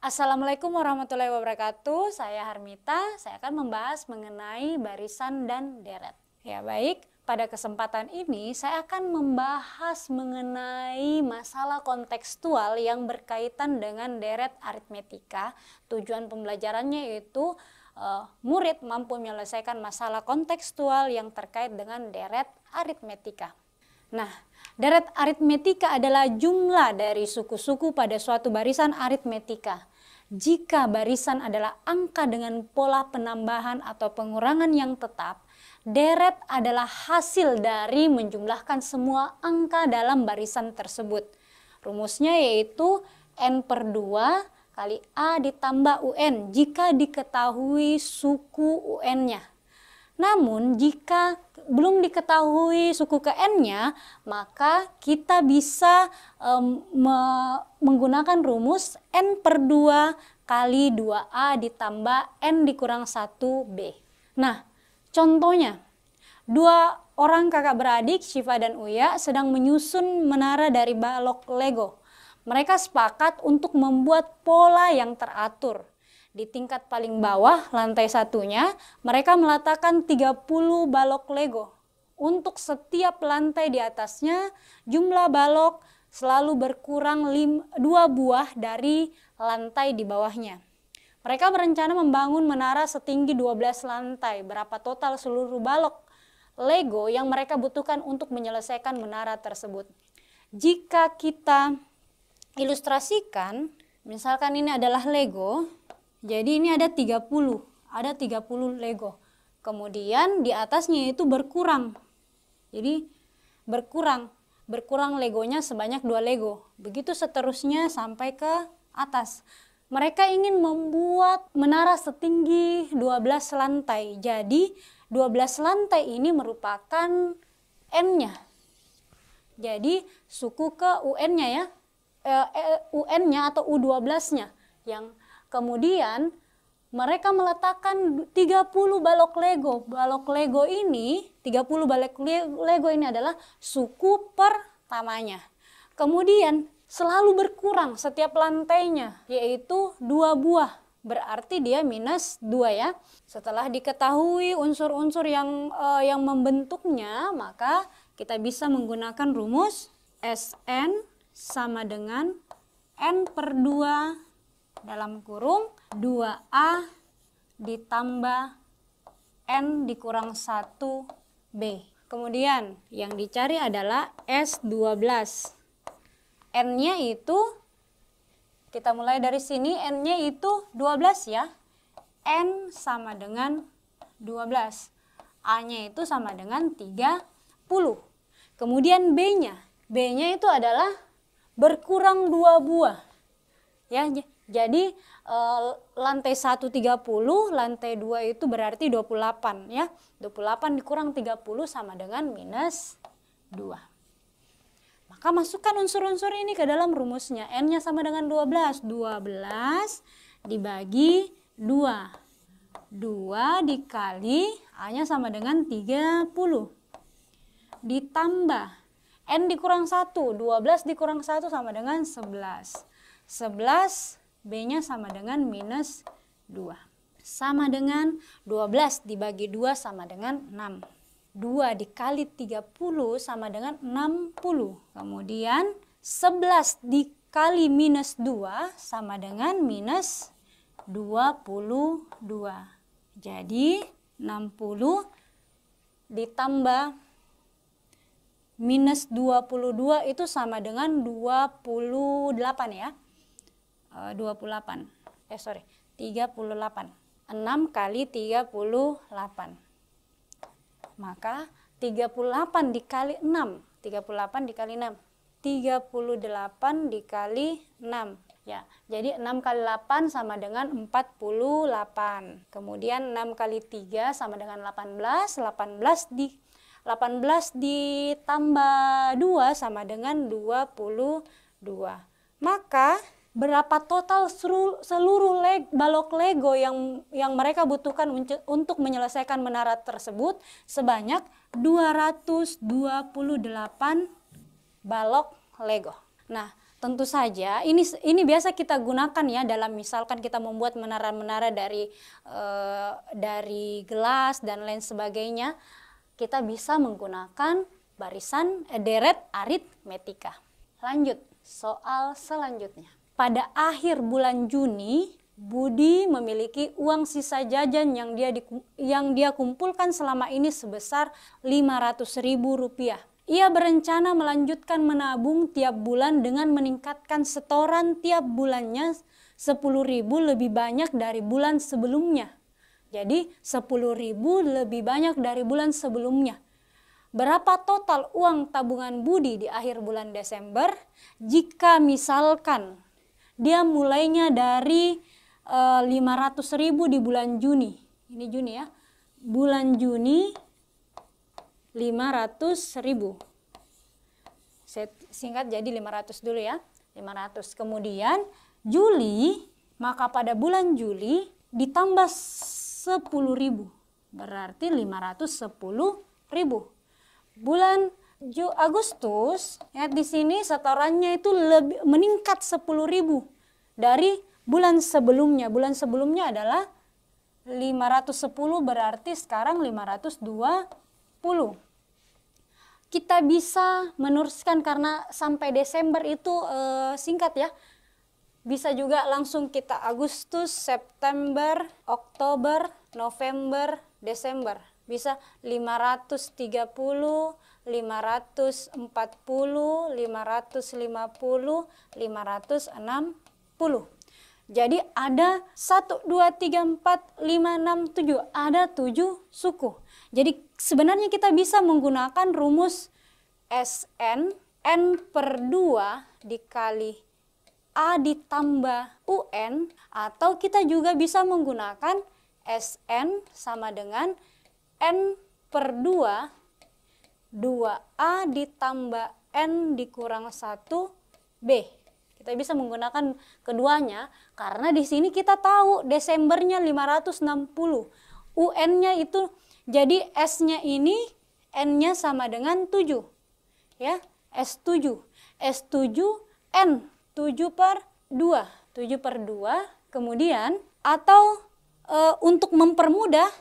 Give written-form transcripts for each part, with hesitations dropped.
Assalamualaikum warahmatullahi wabarakatuh. Saya Harmita. Saya akan membahas mengenai barisan dan deret. Ya baik, pada kesempatan ini saya akan membahas mengenai masalah kontekstual yang berkaitan dengan deret aritmetika. Tujuan pembelajarannya yaitu murid mampu menyelesaikan masalah kontekstual yang terkait dengan deret aritmetika. Nah, deret aritmetika adalah jumlah dari suku-suku pada suatu barisan aritmetika. Jika barisan adalah angka dengan pola penambahan atau pengurangan yang tetap, deret adalah hasil dari menjumlahkan semua angka dalam barisan tersebut. Rumusnya yaitu N/2 kali A ditambah UN jika diketahui suku UN-nya. Namun jika belum diketahui suku ke N-nya, maka kita bisa menggunakan rumus N/2 kali 2A ditambah N dikurang 1B. Nah, contohnya, dua orang kakak beradik, Syifa dan Uya, sedang menyusun menara dari balok Lego. Mereka sepakat untuk membuat pola yang teratur. Di tingkat paling bawah, lantai satunya, mereka meletakkan 30 balok Lego. Untuk setiap lantai di atasnya, jumlah balok selalu berkurang 2 buah dari lantai di bawahnya. Mereka berencana membangun menara setinggi 12 lantai. Berapa total seluruh balok Lego yang mereka butuhkan untuk menyelesaikan menara tersebut? Jika kita ilustrasikan, misalkan ini adalah Lego. Jadi ini ada 30 Lego. Kemudian di atasnya itu berkurang. Jadi berkurang Legonya sebanyak 2 Lego. Begitu seterusnya sampai ke atas. Mereka ingin membuat menara setinggi 12 lantai. Jadi 12 lantai ini merupakan N-nya. Jadi suku ke UN-nya ya. UN-nya atau U12-nya yang kemudian mereka meletakkan 30 balok Lego. Balok Lego ini, 30 balok Lego ini adalah suku pertamanya. Kemudian selalu berkurang setiap lantainya, yaitu 2 buah. Berarti dia minus 2 ya. Setelah diketahui unsur-unsur yang membentuknya, maka kita bisa menggunakan rumus Sn sama dengan N/2 dalam kurung 2A ditambah N dikurang 1B. Kemudian yang dicari adalah S12. N-nya itu, kita mulai dari sini, N-nya itu 12 ya. N sama dengan 12. A-nya itu sama dengan 30. Kemudian B-nya. B-nya itu adalah berkurang 2 buah. Ya, jadi lantai 1 30, lantai 2 itu berarti 28 ya. 28 dikurang 30 sama dengan minus 2. Maka masukkan unsur-unsur ini ke dalam rumusnya. N-nya sama dengan 12. 12 dibagi 2. 2 dikali A-nya sama dengan 30. Ditambah N dikurang 1. 12 dikurang 1 sama dengan 11. 11 B-nya sama dengan minus 2. Sama dengan 12 dibagi 2 sama dengan 6. 2 dikali 30 sama dengan 60. Kemudian 11 dikali minus 2 sama dengan minus 22. Jadi 60 ditambah minus 22 itu sama dengan 28 ya. 38. 6 kali 38. Maka 38 dikali 6. 38 dikali 6. 38 dikali 6. Ya, jadi 6 kali 8 sama dengan 48. Kemudian 6 kali 3 sama dengan 18. 18 ditambah 2 sama dengan 22. Maka berapa total seluruh balok Lego yang mereka butuhkan untuk menyelesaikan menara tersebut? Sebanyak 228 balok Lego. Nah, Tentu saja ini biasa kita gunakan ya dalam misalkan kita membuat menara-menara dari gelas dan lain sebagainya. Kita bisa menggunakan barisan deret aritmetika. Lanjut, soal selanjutnya. Pada akhir bulan Juni, Budi memiliki uang sisa jajan yang dia kumpulkan selama ini sebesar Rp500.000. Ia berencana melanjutkan menabung tiap bulan dengan meningkatkan setoran tiap bulannya 10.000 lebih banyak dari bulan sebelumnya. Jadi 10.000 lebih banyak dari bulan sebelumnya. Berapa total uang tabungan Budi di akhir bulan Desember jika misalkan dia mulainya dari 500.000 di bulan Juni. Ini Juni ya. Bulan Juni 500.000. Saya singkat jadi 500 dulu ya. 500. Kemudian Juli, maka pada bulan Juli ditambah 10.000. Berarti 510.000. Bulan Agustus, ya di sini setorannya itu meningkat 10.000 dari bulan sebelumnya. Bulan sebelumnya adalah 510, berarti sekarang 520. Kita bisa meneruskan karena sampai Desember itu singkat ya. Bisa juga langsung kita Agustus, September, Oktober, November, Desember. Bisa 530, 540, 550, 560. Jadi ada 1, 2, 3, 4, 5, 6, 7. Ada 7 suku. Jadi sebenarnya kita bisa menggunakan rumus SN, N/2 dikali A ditambah UN. Atau kita juga bisa menggunakan SN sama dengan N/2 2A ditambah N dikurang 1B. Kita bisa menggunakan keduanya karena di sini kita tahu Desembernya 560. UN-nya itu jadi S-nya ini N-nya sama dengan 7. Ya, S7. S7 N 7/2. 7/2. Kemudian atau untuk mempermudah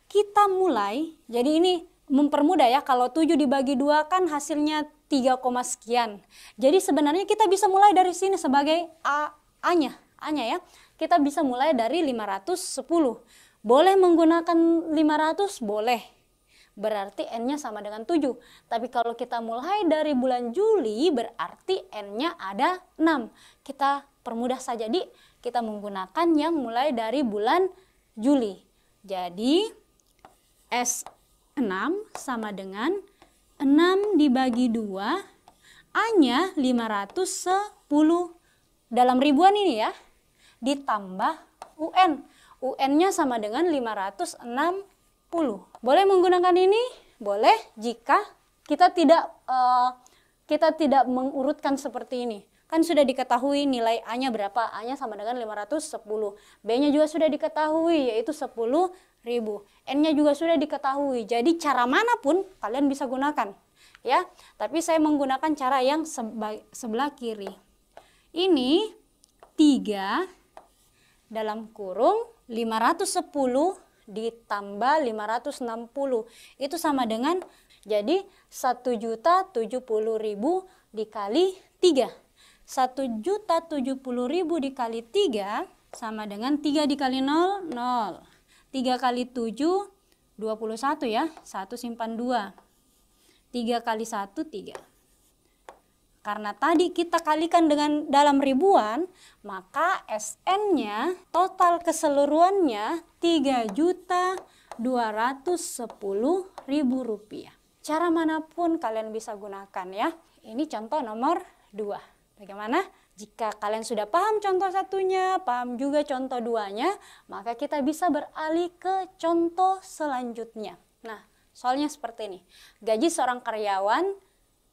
kita mulai. Jadi ini mempermudah ya, kalau 7 dibagi 2 kan hasilnya 3, sekian. Jadi sebenarnya kita bisa mulai dari sini sebagai A-nya ya. Kita bisa mulai dari 510. Boleh menggunakan 500? Boleh. Berarti N-nya sama dengan 7. Tapi kalau kita mulai dari bulan Juli berarti N-nya ada 6. Kita permudah saja, kita menggunakan yang mulai dari bulan Juli. Jadi S6 sama dengan 6 dibagi 2, A-nya 510 dalam ribuan ini ya, ditambah UN. UN-nya sama dengan 560. Boleh menggunakan ini? Boleh jika kita tidak mengurutkan seperti ini. Kan sudah diketahui nilai A-nya berapa. A-nya sama dengan 510. B-nya juga sudah diketahui yaitu 10.000. N-nya juga sudah diketahui. Jadi cara manapun kalian bisa gunakan. Ya, tapi saya menggunakan cara yang sebelah kiri. Ini 3 dalam kurung 510 ditambah 560. Itu sama dengan, jadi 1.070.000 dikali 3. 1.070.000 dikali 3 sama dengan 3 dikali 0, 0. 3 kali 7, 21 ya. 1 simpan 2. 3 kali 1, 3. Karena tadi kita kalikan dengan dalam ribuan, maka SN-nya total keseluruhannya Rp3.210.000. Cara manapun kalian bisa gunakan ya. Ini contoh nomor 2. Bagaimana? Jika kalian sudah paham contoh satunya, paham juga contoh duanya, maka kita bisa beralih ke contoh selanjutnya. Nah, soalnya seperti ini. Gaji seorang karyawan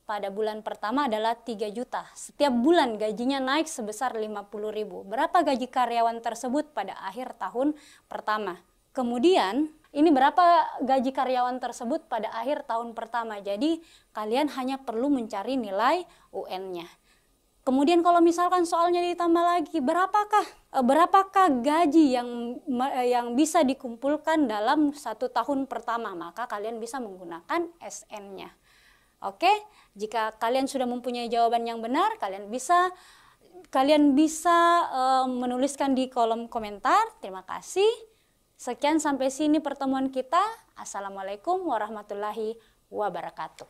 pada bulan pertama adalah 3 juta. Setiap bulan gajinya naik sebesar 50.000. Berapa gaji karyawan tersebut pada akhir tahun pertama? Kemudian, ini berapa gaji karyawan tersebut pada akhir tahun pertama. Jadi, kalian hanya perlu mencari nilai UN-nya. Kemudian kalau misalkan soalnya ditambah lagi, berapakah gaji yang bisa dikumpulkan dalam 1 tahun pertama, maka kalian bisa menggunakan SN-nya. Oke, jika kalian sudah mempunyai jawaban yang benar, kalian bisa menuliskan di kolom komentar. Terima kasih. Sekian sampai sini pertemuan kita. Assalamualaikum warahmatullahi wabarakatuh.